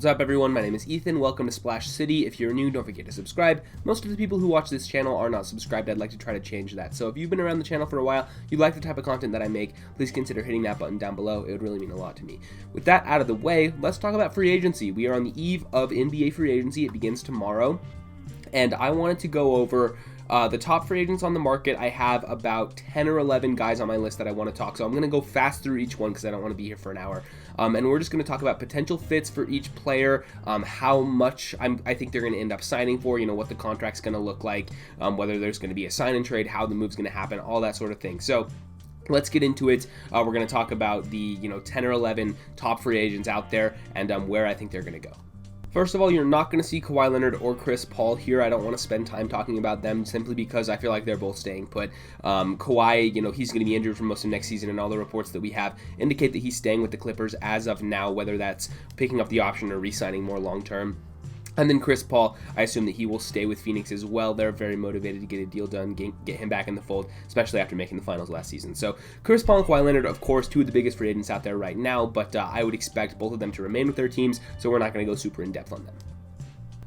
What's up everyone, my name is Ethan, welcome to Splash City. If you're new, don't forget to subscribe. Most of the people who watch this channel are not subscribed. I'd like to try to change that. So if you've been around the channel for a while, you like the type of content that I make, please consider hitting that button down below. It would really mean a lot to me. With that out of the way, let's talk about free agency. We are on the eve of NBA free agency. It begins tomorrow. And I wanted to go over the top free agents on the market. I have about 10 or 11 guys on my list that I want to talk, so I'm going to go fast through each one because I don't want to be here for an hour. And we're just going to talk about potential fits for each player, how much I think they're going to end up signing for, what the contract's going to look like, whether there's going to be a sign and trade, how the move's going to happen, all that sort of thing. So let's get into it. We're going to talk about the 10 or 11 top free agents out there and where I think they're going to go. First of all, you're not going to see Kawhi Leonard or Chris Paul here. I don't want to spend time talking about them simply because I feel like they're both staying put. Kawhi, he's going to be injured for most of next season, and all the reports that we have indicate that he's staying with the Clippers as of now, whether that's picking up the option or re-signing more long-term. And then Chris Paul, I assume that he will stay with Phoenix as well. They're very motivated to get a deal done, get him back in the fold, especially after making the finals last season. So Chris Paul and Kawhi Leonard, of course, two of the biggest free agents out there right now, but I would expect both of them to remain with their teams, so we're not going to go super in-depth on them.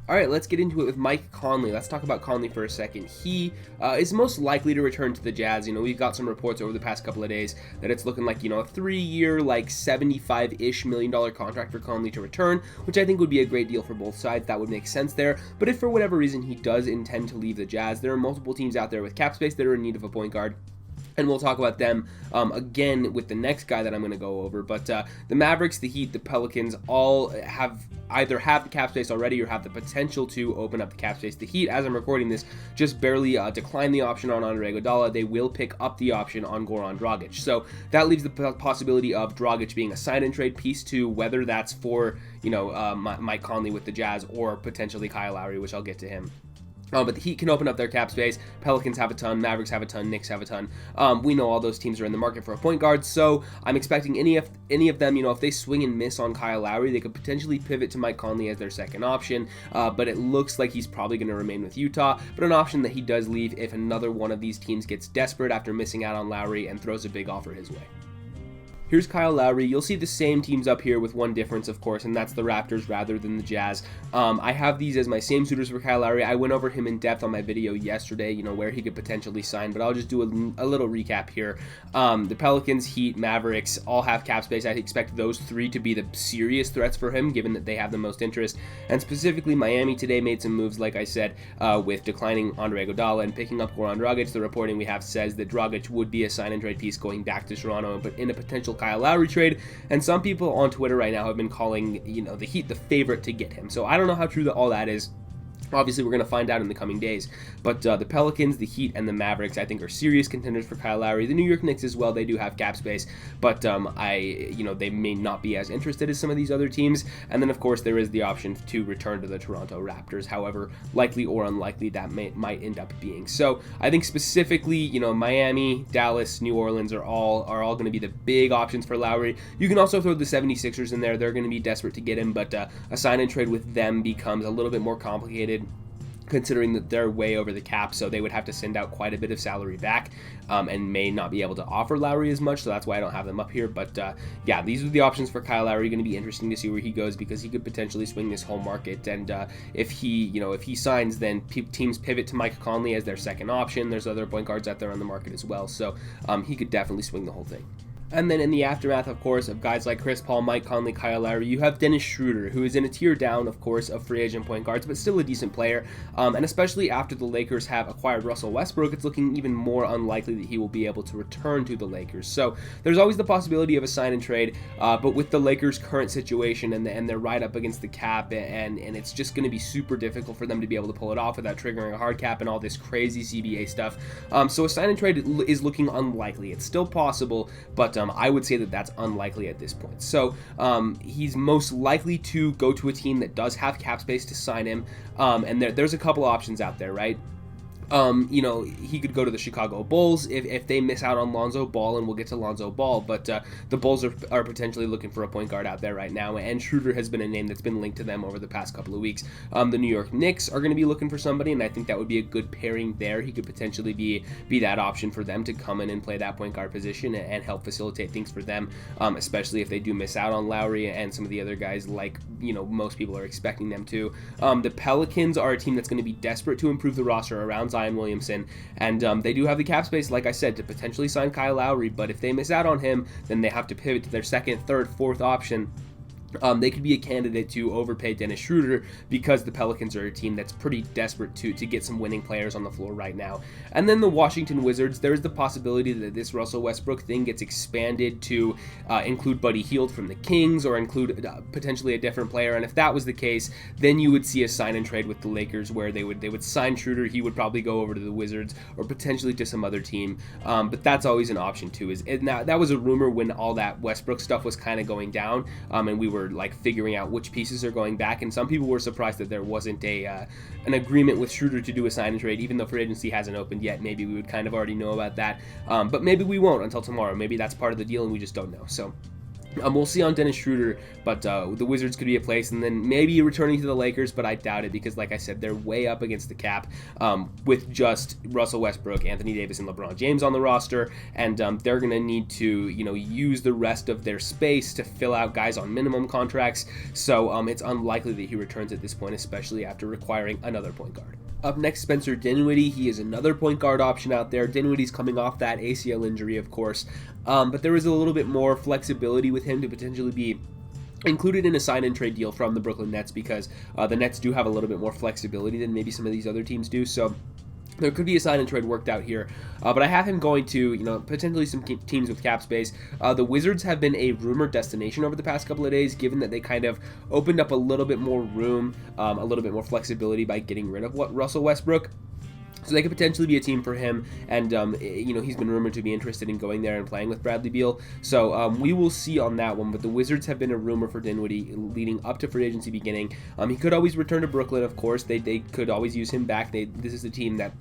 All right, let's get into it with Mike Conley. Let's talk about Conley for a second. He is most likely to return to the Jazz. We've got some reports over the past couple of days that it's looking like, a 3-year, like $75-ish million contract for Conley to return, which I think would be a great deal for both sides. That would make sense there. But if for whatever reason he does intend to leave the Jazz, there are multiple teams out there with cap space that are in need of a point guard. And we'll talk about them again with the next guy that I'm going to go over. But the Mavericks, the Heat, the Pelicans all either have the cap space already or have the potential to open up the cap space. The Heat, as I'm recording this, just barely declined the option on Andre Iguodala. They will pick up the option on Goran Dragic. So that leaves the possibility of Dragic being a sign-and-trade piece to whether that's for, Mike Conley with the Jazz or potentially Kyle Lowry, which I'll get to him. But the Heat can open up their cap space. Pelicans have a ton, Mavericks have a ton, Knicks have a ton. We know all those teams are in the market for a point guard, so I'm expecting any of them, if they swing and miss on Kyle Lowry, they could potentially pivot to Mike Conley as their second option, but it looks like he's probably going to remain with Utah, but an option that he does leave if another one of these teams gets desperate after missing out on Lowry and throws a big offer his way. Here's Kyle Lowry. You'll see the same teams up here with one difference, of course, and that's the Raptors rather than the Jazz. I have these as my same suitors for Kyle Lowry. I went over him in depth on my video yesterday, where he could potentially sign, but I'll just do a little recap here. The Pelicans, Heat, Mavericks all have cap space. I expect those three to be the serious threats for him, given that they have the most interest. And specifically, Miami today made some moves, like I said, with declining Andre Iguodala and picking up Goran Dragic. The reporting we have says that Dragic would be a sign-and-trade piece going back to Toronto, but in a potential Kyle Lowry trade, and some people on Twitter right now have been calling, the Heat the favorite to get him. So I don't know how true all that is. Obviously, we're going to find out in the coming days. But the Pelicans, the Heat, and the Mavericks, I think, are serious contenders for Kyle Lowry. The New York Knicks as well, they do have cap space, but they may not be as interested as some of these other teams. And then, of course, there is the option to return to the Toronto Raptors, however likely or unlikely that might end up being. So I think specifically, Miami, Dallas, New Orleans are all going to be the big options for Lowry. You can also throw the 76ers in there. They're going to be desperate to get him, but a sign and trade with them becomes a little bit more complicated, considering that they're way over the cap, so they would have to send out quite a bit of salary back and may not be able to offer Lowry as much, so that's why I don't have them up here. But yeah, these are the options for Kyle Lowry. Going to be interesting to see where he goes because he could potentially swing this whole market, and if he signs, then teams pivot to Mike Conley as their second option. There's other point guards out there on the market as well, so he could definitely swing the whole thing. And then in the aftermath, of course, of guys like Chris Paul, Mike Conley, Kyle Lowry, you have Dennis Schroder, who is in a tier down, of course, of free agent point guards, but still a decent player. And especially after the Lakers have acquired Russell Westbrook, it's looking even more unlikely that he will be able to return to the Lakers. So there's always the possibility of a sign and trade, but with the Lakers' current situation and they're right up against the cap, and it's just going to be super difficult for them to be able to pull it off without triggering a hard cap and all this crazy CBA stuff. So a sign and trade is looking unlikely. It's still possible, but I would say that that's unlikely at this point. So he's most likely to go to a team that does have cap space to sign him, and there's a couple options out there, right? He could go to the Chicago Bulls if they miss out on Lonzo Ball, and we'll get to Lonzo Ball, but the Bulls are potentially looking for a point guard out there right now, and Schroder has been a name that's been linked to them over the past couple of weeks. The New York Knicks are going to be looking for somebody, and I think that would be a good pairing there. He could potentially be that option for them to come in and play that point guard position and help facilitate things for them, especially if they do miss out on Lowry and some of the other guys like, most people are expecting them to. The Pelicans are a team that's going to be desperate to improve the roster around Zion Williamson, and they do have the cap space, like I said, to potentially sign Kyle Lowry, but if they miss out on him, then they have to pivot to their second, third, fourth option. They could be a candidate to overpay Dennis Schroder because the Pelicans are a team that's pretty desperate to get some winning players on the floor right now. And then the Washington Wizards, there's the possibility that this Russell Westbrook thing gets expanded to include Buddy Hield from the Kings, or include potentially a different player. And if that was the case, then you would see a sign and trade with the Lakers where they would sign Schroder. He would probably go over to the Wizards or potentially to some other team. But that's always an option too. Now that was a rumor when all that Westbrook stuff was kind of going down, and we were like figuring out which pieces are going back, and some people were surprised that there wasn't an agreement with Schroder to do a sign and trade, even though free agency hasn't opened yet. Maybe we would kind of already know about that, but maybe we won't until tomorrow. Maybe that's part of the deal and we just don't know. So we'll see on Dennis Schroder, but the Wizards could be a place, and then maybe returning to the Lakers, but I doubt it because, like I said, they're way up against the cap with just Russell Westbrook, Anthony Davis, and LeBron James on the roster, and they're going to need to, use the rest of their space to fill out guys on minimum contracts, so it's unlikely that he returns at this point, especially after requiring another point guard. Up next, Spencer Dinwiddie. He is another point guard option out there. Dinwiddie's coming off that ACL injury, of course, but there is a little bit more flexibility with him to potentially be included in a sign and trade deal from the Brooklyn Nets, because the Nets do have a little bit more flexibility than maybe some of these other teams do. So there could be a sign and trade worked out here, but I have him going to, potentially some teams with cap space. The Wizards have been a rumored destination over the past couple of days, given that they kind of opened up a little bit more room, a little bit more flexibility by getting rid of Russell Westbrook. So they could potentially be a team for him, and he's been rumored to be interested in going there and playing with Bradley Beal. So we will see on that one. But the Wizards have been a rumor for Dinwiddie leading up to free agency beginning. He could always return to Brooklyn, of course. They could always use him back. This is a team that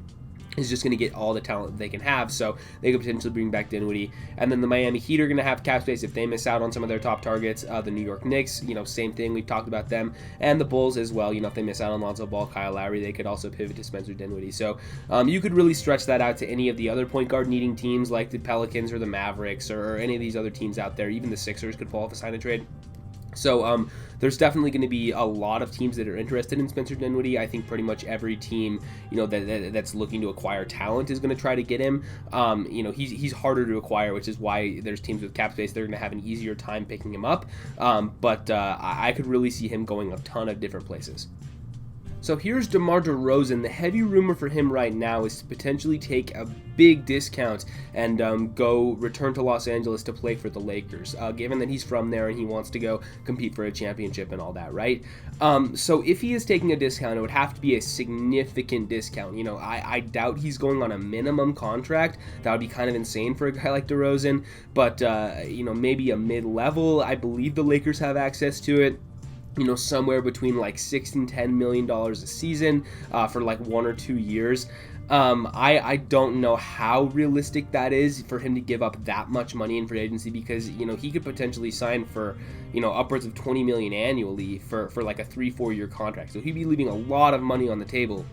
is just going to get all the talent that they can have, so they could potentially bring back Dinwiddie. And then the Miami Heat are going to have cap space if they miss out on some of their top targets. The New York Knicks, same thing, we've talked about them. And the Bulls as well, if they miss out on Lonzo Ball, Kyle Lowry, they could also pivot to Spencer Dinwiddie. So you could really stretch that out to any of the other point guard needing teams like the Pelicans or the Mavericks or any of these other teams out there. Even the Sixers could fall off a sign and trade. So there's definitely going to be a lot of teams that are interested in Spencer Dinwiddie. I think pretty much every team, that's looking to acquire talent is going to try to get him. He's harder to acquire, which is why there's teams with cap space. They're going to have an easier time picking him up. But I could really see him going a ton of different places. So here's DeMar DeRozan. The heavy rumor for him right now is to potentially take a big discount and go return to Los Angeles to play for the Lakers, given that he's from there and he wants to go compete for a championship and all that, right? So if he is taking a discount, it would have to be a significant discount. I doubt he's going on a minimum contract. That would be kind of insane for a guy like DeRozan, but maybe a mid-level. I believe the Lakers have access to it. Somewhere between like $6 and $10 million a season for like 1 or 2 years. I don't know how realistic that is for him to give up that much money in free agency, because he could potentially sign for upwards of $20 million annually for like a 3-4 year contract. So he'd be leaving a lot of money on the table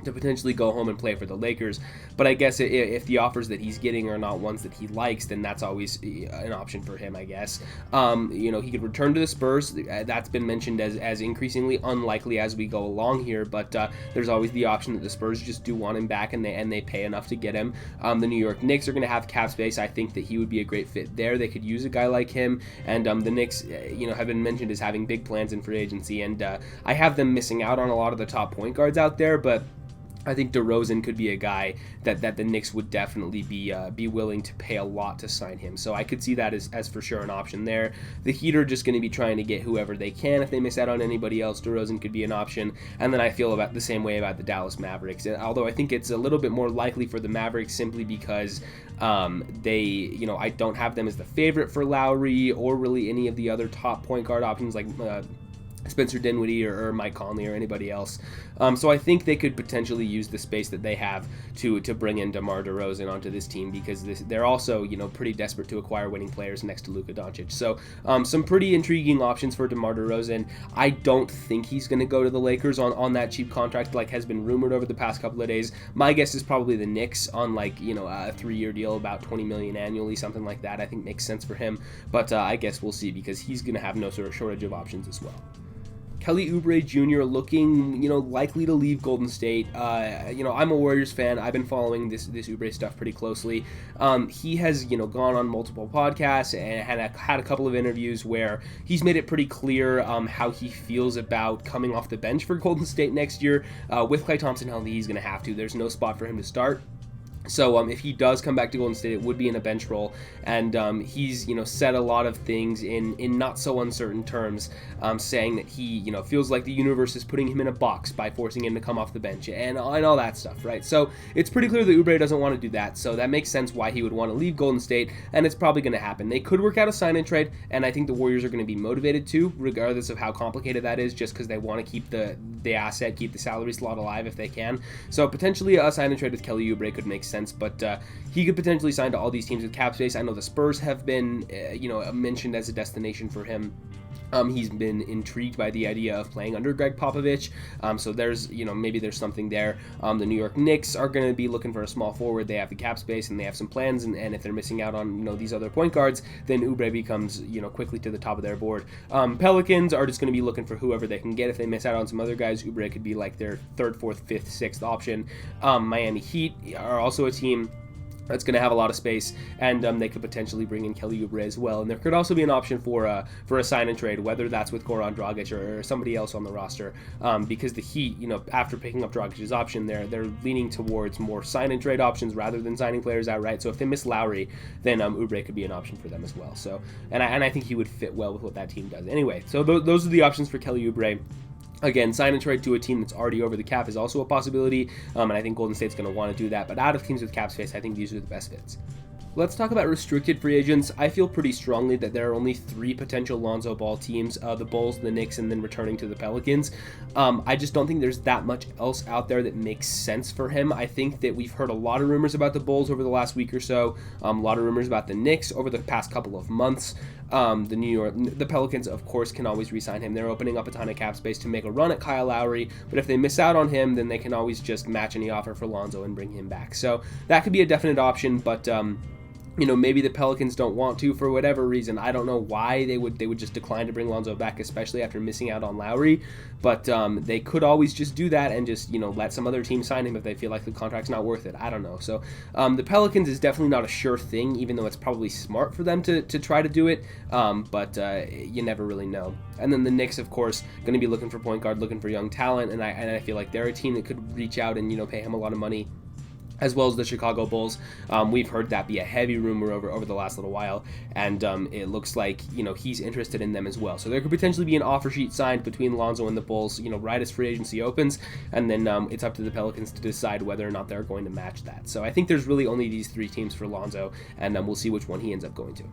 to potentially go home and play for the Lakers. But I guess if the offers that he's getting are not ones that he likes, then that's always an option for him, I guess. He could return to the Spurs. That's been mentioned as increasingly unlikely as we go along here, but there's always the option that the Spurs just do want him back and they pay enough to get him. The New York Knicks are going to have cap space. I think that he would be a great fit there. They could use a guy like him, and the Knicks have been mentioned as having big plans in free agency, and I have them missing out on a lot of the top point guards out there, but I think DeRozan could be a guy that the Knicks would definitely be willing to pay a lot to sign him. So I could see that as for sure an option there. The Heat are just going to be trying to get whoever they can. If they miss out on anybody else, DeRozan could be an option. And then I feel about the same way about the Dallas Mavericks. Although I think it's a little bit more likely for the Mavericks simply because I don't have them as the favorite for Lowry or really any of the other top point guard options like Spencer Dinwiddie or Mike Conley or anybody else. So I think they could potentially use the space that they have to bring in DeMar DeRozan onto this team, because they're also, pretty desperate to acquire winning players next to Luka Doncic. So some pretty intriguing options for DeMar DeRozan. I don't think he's going to go to the Lakers on that cheap contract like has been rumored over the past couple of days. My guess is probably the Knicks on a 3-year deal, about $20 million annually, something like that. I think makes sense for him, but I guess we'll see, because he's going to have no sort of shortage of options as well. Kelly Oubre Jr. looking, likely to leave Golden State. I'm a Warriors fan. I've been following this Oubre stuff pretty closely. He has, gone on multiple podcasts and had a couple of interviews where he's made it pretty clear how he feels about coming off the bench for Golden State next year. With Klay Thompson healthy, he's going to have to. There's no spot for him to start. So if he does come back to Golden State, it would be in a bench role, and he's said a lot of things in not so uncertain terms, saying that he feels like the universe is putting him in a box by forcing him to come off the bench and all that stuff, right? So it's pretty clear that Oubre doesn't want to do that, so that makes sense why he would want to leave Golden State, and it's probably going to happen. They could work out a sign and trade, and I think the Warriors are going to be motivated to, regardless of how complicated that is, just because they want to keep the asset, keep the salary slot alive if they can. So potentially a sign and trade with Kelly Oubre could make sense, but he could potentially sign to all these teams with cap space. I know the Spurs have been, mentioned as a destination for him. He's been intrigued by the idea of playing under Greg Popovich, so there's, maybe there's something there. The New York Knicks are going to be looking for a small forward. They have the cap space and they have some plans, and if they're missing out on, these other point guards, then Oubre becomes, quickly to the top of their board. Pelicans are just going to be looking for whoever they can get. If they miss out on some other guys, Oubre could be like their 3rd, 4th, 5th, 6th option. Miami Heat are also a team that's going to have a lot of space, and they could potentially bring in Kelly Oubre as well. And there could also be an option for a sign and trade, whether that's with Goran Dragic or somebody else on the roster, because the Heat, after picking up Dragic's option, they're leaning towards more sign and trade options rather than signing players outright. So if they miss Lowry, then Oubre could be an option for them as well. So and I think he would fit well with what that team does. Anyway, so those are the options for Kelly Oubre. Again, sign and trade to a team that's already over the cap is also a possibility, and I think Golden State's going to want to do that. But out of teams with cap space, I think these are the best fits. Let's talk about restricted free agents. I feel pretty strongly that there are only 3 potential Lonzo Ball teams, the Bulls, the Knicks, and then returning to the Pelicans. I just don't think there's that much else out there that makes sense for him. I think that we've heard a lot of rumors about the Bulls over the last week or so, a lot of rumors about the Knicks over the past couple of months. The Pelicans, of course, can always re-sign him. They're opening up a ton of cap space to make a run at Kyle Lowry, but if they miss out on him, then they can always just match any offer for Lonzo and bring him back. So that could be a definite option, but maybe the Pelicans don't want to for whatever reason. I don't know why they would just decline to bring Lonzo back, especially after missing out on Lowry. But they could always just do that and just let some other team sign him if they feel like the contract's not worth it. I don't know. So the Pelicans is definitely not a sure thing, even though it's probably smart for them to try to do it. But you never really know. And then the Knicks, of course, going to be looking for point guard, looking for young talent, and I feel like they're a team that could reach out and pay him a lot of money, as well as the Chicago Bulls. We've heard that be a heavy rumor over the last little while, and it looks like he's interested in them as well. So there could potentially be an offer sheet signed between Lonzo and the Bulls, right as free agency opens, and then it's up to the Pelicans to decide whether or not they're going to match that. So I think there's really only these 3 teams for Lonzo, and we'll see which one he ends up going to.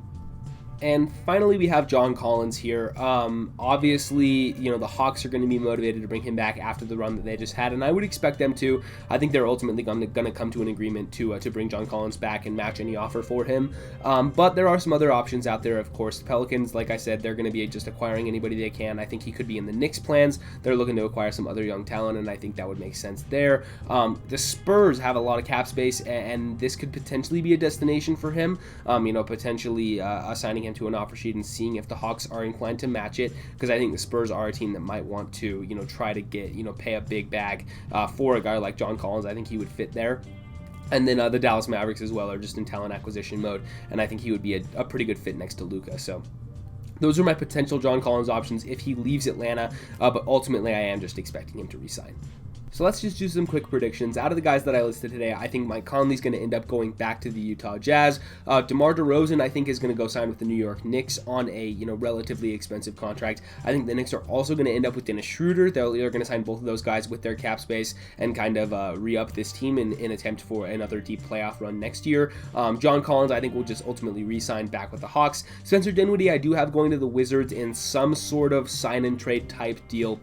And finally, we have John Collins here. Obviously, the Hawks are going to be motivated to bring him back after the run that they just had, and I would expect them to. I think they're ultimately going to come to an agreement to bring John Collins back and match any offer for him. But there are some other options out there, of course. The Pelicans, like I said, they're going to be just acquiring anybody they can. I think he could be in the Knicks' plans. They're looking to acquire some other young talent, and I think that would make sense there. The Spurs have a lot of cap space, and this could potentially be a destination for him. Potentially assigning him to an offer sheet and seeing if the Hawks are inclined to match it, because I think the Spurs are a team that might want to try to get pay a big bag for a guy like John Collins. I think he would fit there. And then the Dallas Mavericks as well are just in talent acquisition mode, and I think he would be a pretty good fit next to Luka. So those are my potential John Collins options if he leaves Atlanta, but ultimately I am just expecting him to resign. So let's just do some quick predictions. Out of the guys that I listed today, I think Mike Conley's going to end up going back to the Utah Jazz. DeMar DeRozan, I think, is going to go sign with the New York Knicks on a relatively expensive contract. I think the Knicks are also going to end up with Dennis Schroder. They're going to sign both of those guys with their cap space and kind of re-up this team in attempt for another deep playoff run next year. John Collins, I think, will just ultimately re-sign back with the Hawks. Spencer Dinwiddie, I do have going to the Wizards in some sort of sign-and-trade type deal.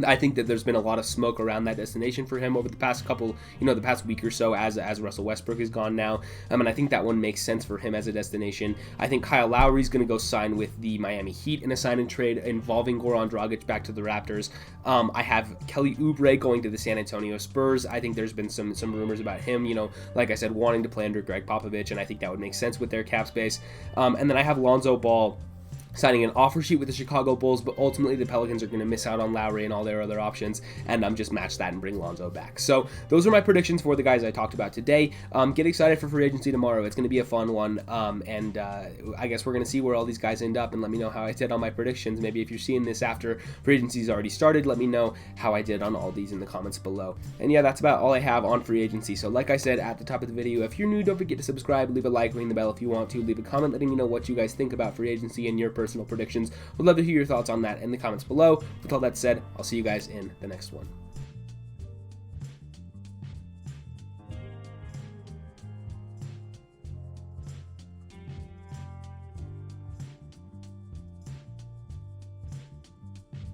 I think that there's been a lot of smoke around that destination for him over the past couple, the past week or so as Russell Westbrook is gone now. And I think that one makes sense for him as a destination. I think Kyle Lowry is going to go sign with the Miami Heat in a sign and trade involving Goran Dragic back to the Raptors. I have Kelly Oubre going to the San Antonio Spurs. I think there's been some rumors about him, like I said, wanting to play under Greg Popovich, and I think that would make sense with their cap space. And then I have Lonzo Ball signing an offer sheet with the Chicago Bulls, but ultimately the Pelicans are going to miss out on Lowry and all their other options, and just match that and bring Lonzo back. So those are my predictions for the guys I talked about today. Get excited for free agency tomorrow. It's going to be a fun one, and I guess we're going to see where all these guys end up, and let me know how I did on my predictions. Maybe if you're seeing this after free agency's already started, let me know how I did on all these in the comments below. And yeah, that's about all I have on free agency. So like I said at the top of the video, if you're new, don't forget to subscribe, leave a like, ring the bell if you want to, leave a comment letting me know what you guys think about free agency and your personal predictions. Would love to hear your thoughts on that in the comments below. With all that said, I'll see you guys in the next one.